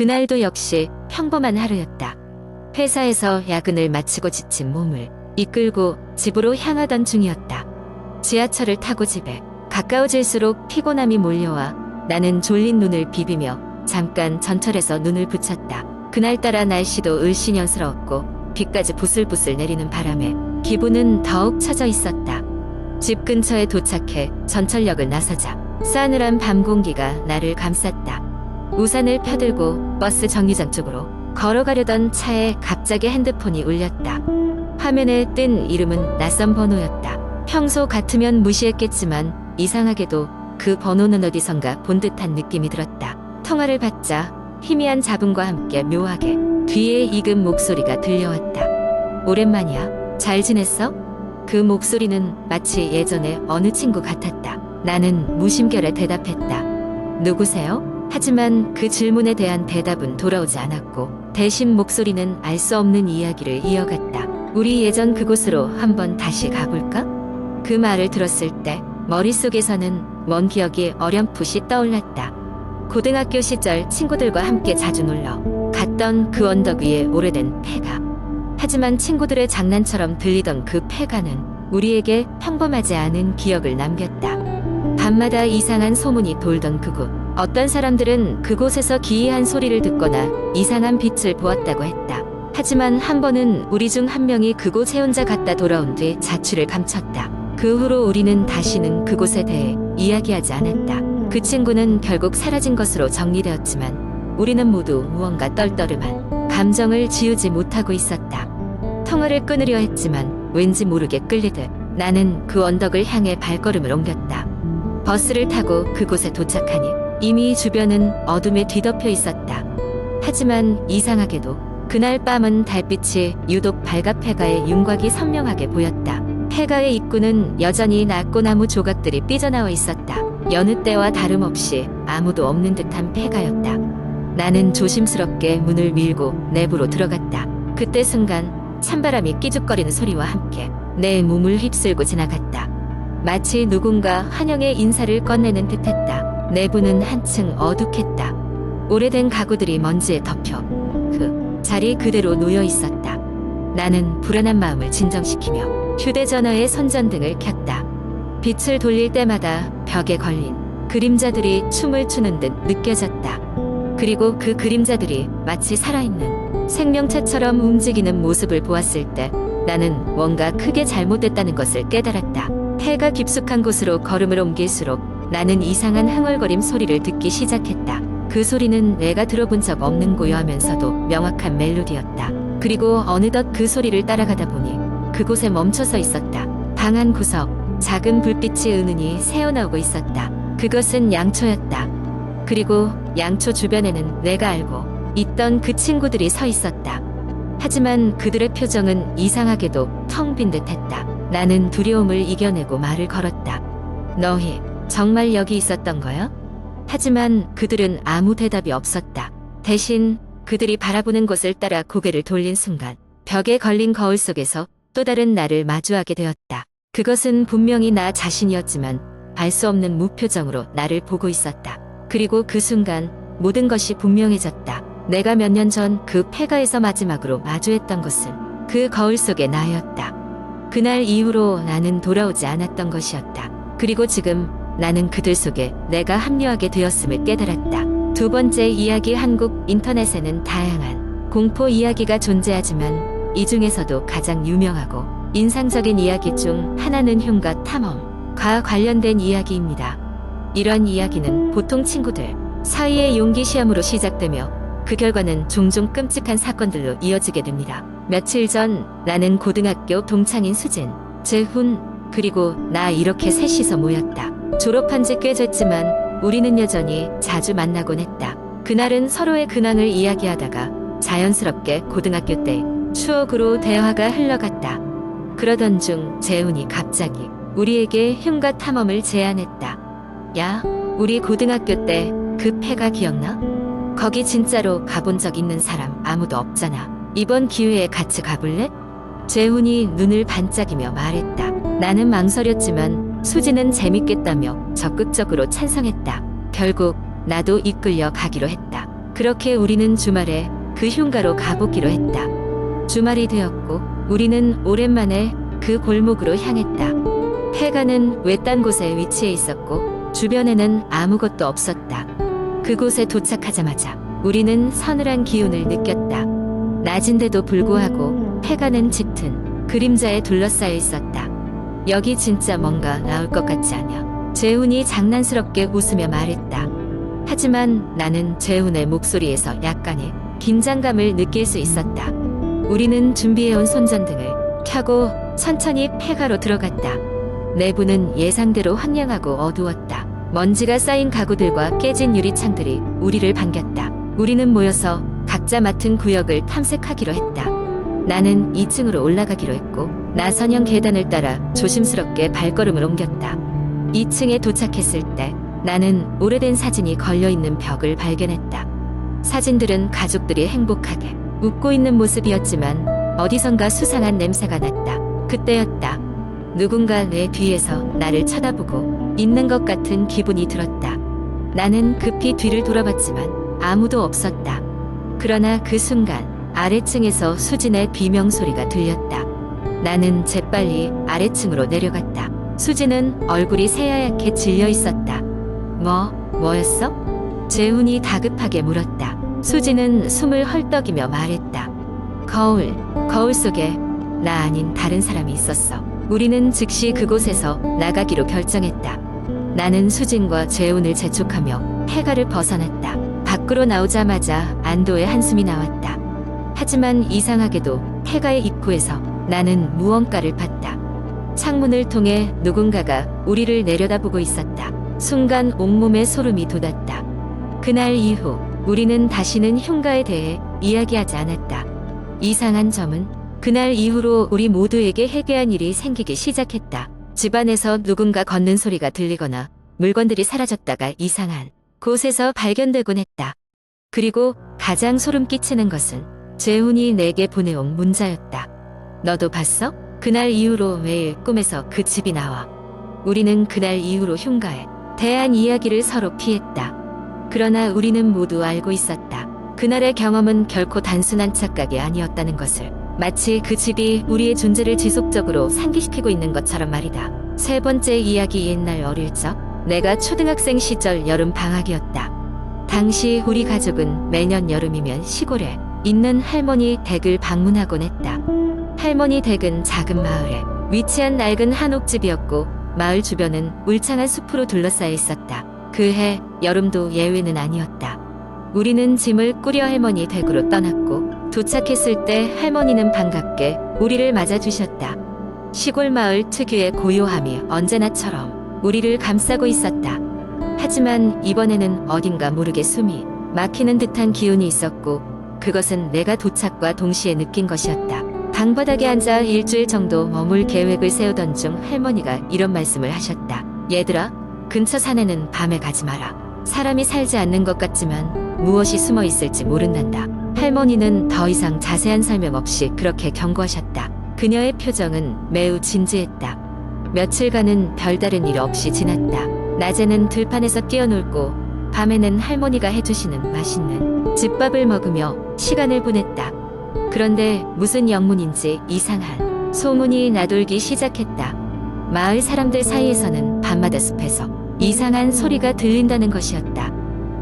그날도 역시 평범한 하루였다. 회사에서 야근을 마치고 지친 몸을 이끌고 집으로 향하던 중이었다. 지하철을 타고 집에 가까워질수록 피곤함이 몰려와 나는 졸린 눈을 비비며 잠깐 전철에서 눈을 붙였다. 그날따라 날씨도 을씨년스러웠고 비까지 부슬부슬 내리는 바람에 기분은 더욱 처져 있었다. 집 근처에 도착해 전철역을 나서자 싸늘한 밤 공기가 나를 감쌌다. 우산을 펴들고 버스 정류장 쪽으로 걸어가려던 차에 갑자기 핸드폰이 울렸다. 화면에 뜬 이름은 낯선 번호였다. 평소 같으면 무시했겠지만 이상하게도 그 번호는 어디선가 본 듯한 느낌이 들었다. 통화를 받자 희미한 잡음과 함께 묘하게 뒤에 익은 목소리가 들려왔다. 오랜만이야. 잘 지냈어? 그 목소리는 마치 예전에 어느 친구 같았다. 나는 무심결에 대답했다. 누구세요? 하지만 그 질문에 대한 대답은 돌아오지 않았고 대신 목소리는 알 수 없는 이야기를 이어갔다. 우리 예전 그곳으로 한번 다시 가볼까? 그 말을 들었을 때 머릿속에서는 먼 기억이 어렴풋이 떠올랐다. 고등학교 시절 친구들과 함께 자주 놀러 갔던 그 언덕 위에 오래된 폐가. 하지만 친구들의 장난처럼 들리던 그 폐가는 우리에게 평범하지 않은 기억을 남겼다. 밤마다 이상한 소문이 돌던 그곳. 어떤 사람들은 그곳에서 기이한 소리를 듣거나 이상한 빛을 보았다고 했다. 하지만 한 번은 우리 중 한 명이 그곳에 혼자 갔다 돌아온 뒤 자취를 감췄다. 그 후로 우리는 다시는 그곳에 대해 이야기하지 않았다. 그 친구는 결국 사라진 것으로 정리되었지만 우리는 모두 무언가 떨떠름한 감정을 지우지 못하고 있었다. 통화를 끊으려 했지만 왠지 모르게 끌리듯 나는 그 언덕을 향해 발걸음을 옮겼다. 버스를 타고 그곳에 도착하니 이미 주변은 어둠에 뒤덮여 있었다. 하지만 이상하게도 그날 밤은 달빛이 유독 밝아 폐가의 윤곽이 선명하게 보였다. 폐가의 입구는 여전히 낮고 나무 조각들이 삐져나와 있었다. 여느 때와 다름없이 아무도 없는 듯한 폐가였다. 나는 조심스럽게 문을 밀고 내부로 들어갔다. 그때 순간 찬바람이 끼죽거리는 소리와 함께 내 몸을 휩쓸고 지나갔다. 마치 누군가 환영의 인사를 건네는 듯했다. 내부는 한층 어둑했다. 오래된 가구들이 먼지에 덮여 그 자리 그대로 놓여 있었다. 나는 불안한 마음을 진정시키며 휴대전화의 손전등을 켰다. 빛을 돌릴 때마다 벽에 걸린 그림자들이 춤을 추는 듯 느껴졌다. 그리고 그 그림자들이 마치 살아있는 생명체처럼 움직이는 모습을 보았을 때 나는 뭔가 크게 잘못됐다는 것을 깨달았다. 폐가 깊숙한 곳으로 걸음을 옮길수록 나는 이상한 흥얼거림 소리를 듣기 시작했다. 그 소리는 내가 들어본 적 없는 고요하면서도 명확한 멜로디였다. 그리고 어느덧 그 소리를 따라가다 보니 그곳에 멈춰서 있었다. 방 한 구석, 작은 불빛이 은은히 새어나오고 있었다. 그것은 양초였다. 그리고 양초 주변에는 내가 알고 있던 그 친구들이 서 있었다. 하지만 그들의 표정은 이상하게도 텅 빈 듯했다. 나는 두려움을 이겨내고 말을 걸었다. 너희 정말 여기 있었던 거야? 하지만 그들은 아무 대답이 없었다. 대신 그들이 바라보는 곳을 따라 고개를 돌린 순간 벽에 걸린 거울 속에서 또 다른 나를 마주하게 되었다. 그것은 분명히 나 자신이었지만 알 수 없는 무표정으로 나를 보고 있었다. 그리고 그 순간 모든 것이 분명해졌다. 내가 몇 년 전 그 폐가에서 마지막으로 마주했던 것은 그 거울 속의 나였다. 그날 이후로 나는 돌아오지 않았던 것이었다. 그리고 지금 나는 그들 속에 내가 합류하게 되었음을 깨달았다. 두 번째 이야기. 한국 인터넷에는 다양한 공포 이야기가 존재하지만 이 중에서도 가장 유명하고 인상적인 이야기 중 하나는 흉가 탐험과 관련된 이야기입니다. 이런 이야기는 보통 친구들 사이의 용기 시험으로 시작되며 그 결과는 종종 끔찍한 사건들로 이어지게 됩니다. 며칠 전 나는 고등학교 동창인 수진, 재훈, 그리고 나 이렇게 셋이서 모였다. 졸업한 지 꽤 됐지만 우리는 여전히 자주 만나곤 했다. 그날은 서로의 근황을 이야기하다가 자연스럽게 고등학교 때 추억으로 대화가 흘러갔다. 그러던 중 재훈이 갑자기 우리에게 흉가 탐험을 제안했다. 야, 우리 고등학교 때 그 폐가 기억나? 거기 진짜로 가본 적 있는 사람 아무도 없잖아. 이번 기회에 같이 가볼래? 재훈이 눈을 반짝이며 말했다. 나는 망설였지만 수지는 재밌겠다며 적극적으로 찬성했다. 결국 나도 이끌려 가기로 했다. 그렇게 우리는 주말에 그 흉가로 가보기로 했다. 주말이 되었고 우리는 오랜만에 그 골목으로 향했다. 폐가는 외딴 곳에 위치해 있었고 주변에는 아무것도 없었다. 그곳에 도착하자마자 우리는 서늘한 기운을 느꼈다. 낮인데도 불구하고 폐가는 짙은 그림자에 둘러싸여 있었다. 여기 진짜 뭔가 나올 것 같지 않냐? 재훈이 장난스럽게 웃으며 말했다. 하지만 나는 재훈의 목소리에서 약간의 긴장감을 느낄 수 있었다. 우리는 준비해온 손전등을 켜고 천천히 폐가로 들어갔다. 내부는 예상대로 황량하고 어두웠다. 먼지가 쌓인 가구들과 깨진 유리창들이 우리를 반겼다. 우리는 모여서 각자 맡은 구역을 탐색하기로 했다. 나는 2층으로 올라가기로 했고 나선형 계단을 따라 조심스럽게 발걸음을 옮겼다. 2층에 도착했을 때 나는 오래된 사진이 걸려있는 벽을 발견했다. 사진들은 가족들이 행복하게 웃고 있는 모습이었지만 어디선가 수상한 냄새가 났다. 그때였다. 누군가 내 뒤에서 나를 쳐다보고 있는 것 같은 기분이 들었다. 나는 급히 뒤를 돌아봤지만 아무도 없었다. 그러나 그 순간 아래층에서 수진의 비명소리가 들렸다. 나는 재빨리 아래층으로 내려갔다. 수진은 얼굴이 새하얗게 질려 있었다. 뭐였어? 재훈이 다급하게 물었다. 수진은 숨을 헐떡이며 말했다. 거울 속에 나 아닌 다른 사람이 있었어. 우리는 즉시 그곳에서 나가기로 결정했다. 나는 수진과 재훈을 재촉하며 폐가를 벗어났다. 밖으로 나오자마자 안도의 한숨이 나왔다. 하지만 이상하게도 폐가의 입구에서 나는 무언가를 봤다. 창문을 통해 누군가가 우리를 내려다보고 있었다. 순간 온몸에 소름이 돋았다. 그날 이후 우리는 다시는 흉가에 대해 이야기하지 않았다. 이상한 점은 그날 이후로 우리 모두에게 해괴한 일이 생기기 시작했다. 집안에서 누군가 걷는 소리가 들리거나 물건들이 사라졌다가 이상한 곳에서 발견되곤 했다. 그리고 가장 소름 끼치는 것은 재훈이 내게 보내온 문자였다. 너도 봤어? 그날 이후로 매일 꿈에서 그 집이 나와. 우리는 그날 이후로 흉가에 대한 이야기를 서로 피했다. 그러나 우리는 모두 알고 있었다. 그날의 경험은 결코 단순한 착각이 아니었다는 것을. 마치 그 집이 우리의 존재를 지속적으로 상기시키고 있는 것처럼 말이다. 세 번째 이야기. 옛날 어릴 적 내가 초등학생 시절 여름 방학이었다. 당시 우리 가족은 매년 여름이면 시골에 있는 할머니 댁을 방문하곤 했다. 할머니 댁은 작은 마을에 위치한 낡은 한옥집이었고 마을 주변은 울창한 숲으로 둘러싸여 있었다. 그해 여름도 예외는 아니었다. 우리는 짐을 꾸려 할머니 댁으로 떠났고 도착했을 때 할머니는 반갑게 우리를 맞아주셨다. 시골 마을 특유의 고요함이 언제나처럼 우리를 감싸고 있었다. 하지만 이번에는 어딘가 모르게 숨이 막히는 듯한 기운이 있었고 그것은 내가 도착과 동시에 느낀 것이었다. 방바닥에 앉아 일주일 정도 머물 계획을 세우던 중 할머니가 이런 말씀을 하셨다. 얘들아, 근처 산에는 밤에 가지 마라. 사람이 살지 않는 것 같지만 무엇이 숨어 있을지 모른단다. 할머니는 더 이상 자세한 설명 없이 그렇게 경고하셨다. 그녀의 표정은 매우 진지했다. 며칠간은 별다른 일 없이 지났다. 낮에는 들판에서 뛰어놀고 밤에는 할머니가 해주시는 맛있는 집밥을 먹으며 시간을 보냈다. 그런데 무슨 영문인지 이상한 소문이 나돌기 시작했다. 마을 사람들 사이에서는 밤마다 숲에서 이상한 소리가 들린다는 것이었다.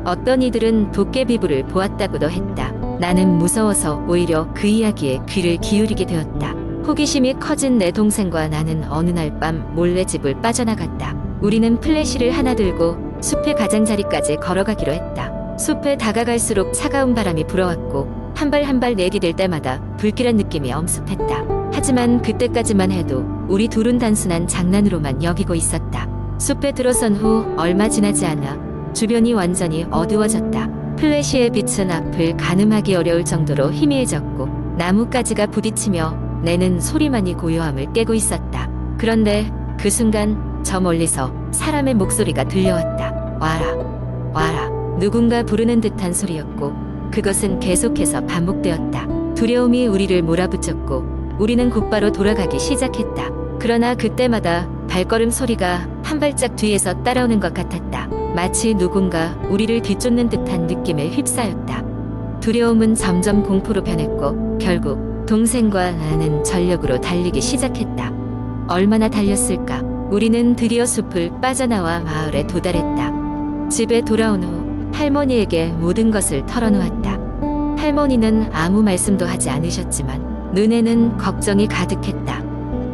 어떤 이들은 도깨비불을 보았다고도 했다. 나는 무서워서 오히려 그 이야기에 귀를 기울이게 되었다. 호기심이 커진 내 동생과 나는 어느 날 밤 몰래 집을 빠져나갔다. 우리는 플래시를 하나 들고 숲의 가장자리까지 걸어가기로 했다. 숲에 다가갈수록 차가운 바람이 불어왔고 한 발 한 발 내디딜 때마다 불길한 느낌이 엄습했다. 하지만 그때까지만 해도 우리 둘은 단순한 장난으로만 여기고 있었다. 숲에 들어선 후 얼마 지나지 않아 주변이 완전히 어두워졌다. 플래시의 빛은 앞을 가늠하기 어려울 정도로 희미해졌고 나뭇가지가 부딪히며 내는 소리만이 고요함을 깨고 있었다. 그런데 그 순간 저 멀리서 사람의 목소리가 들려왔다. 와라, 와라. 누군가 부르는 듯한 소리였고 그것은 계속해서 반복되었다. 두려움이 우리를 몰아붙였고 우리는 곧바로 돌아가기 시작했다. 그러나 그때마다 발걸음 소리가 한 발짝 뒤에서 따라오는 것 같았다. 마치 누군가 우리를 뒤쫓는 듯한 느낌에 휩싸였다. 두려움은 점점 공포로 변했고 결국 동생과 나는 전력으로 달리기 시작했다. 얼마나 달렸을까? 우리는 드디어 숲을 빠져나와 마을에 도달했다. 집에 돌아온 후 할머니에게 모든 것을 털어놓았다. 할머니는 아무 말씀도 하지 않으셨지만 눈에는 걱정이 가득했다.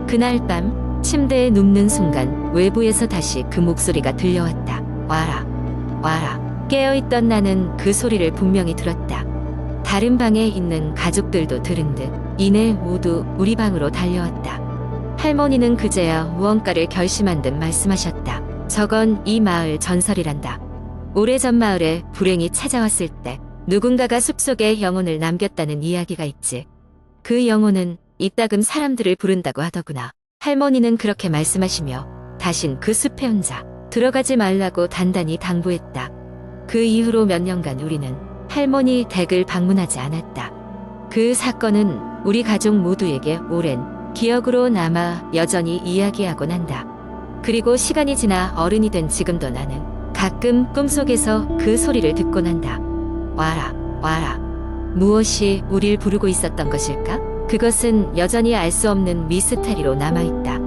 그날 밤 침대에 눕는 순간 외부에서 다시 그 목소리가 들려왔다. 와라, 와라. 깨어있던 나는 그 소리를 분명히 들었다. 다른 방에 있는 가족들도 들은 듯 이내 모두 우리 방으로 달려왔다. 할머니는 그제야 무언가를 결심한 듯 말씀하셨다. 저건 이 마을 전설이란다. 오래전 마을에 불행이 찾아왔을 때 누군가가 숲속에 영혼을 남겼다는 이야기가 있지. 그 영혼은 이따금 사람들을 부른다고 하더구나. 할머니는 그렇게 말씀하시며 다신 그 숲에 혼자 들어가지 말라고 단단히 당부했다. 그 이후로 몇 년간 우리는 할머니 댁을 방문하지 않았다. 그 사건은 우리 가족 모두에게 오랜 기억으로 남아 여전히 이야기하곤 한다. 그리고 시간이 지나 어른이 된 지금도 나는 가끔 꿈속에서 그 소리를 듣곤 한다. 와라, 와라. 무엇이 우릴 부르고 있었던 것일까? 그것은 여전히 알 수 없는 미스테리로 남아있다.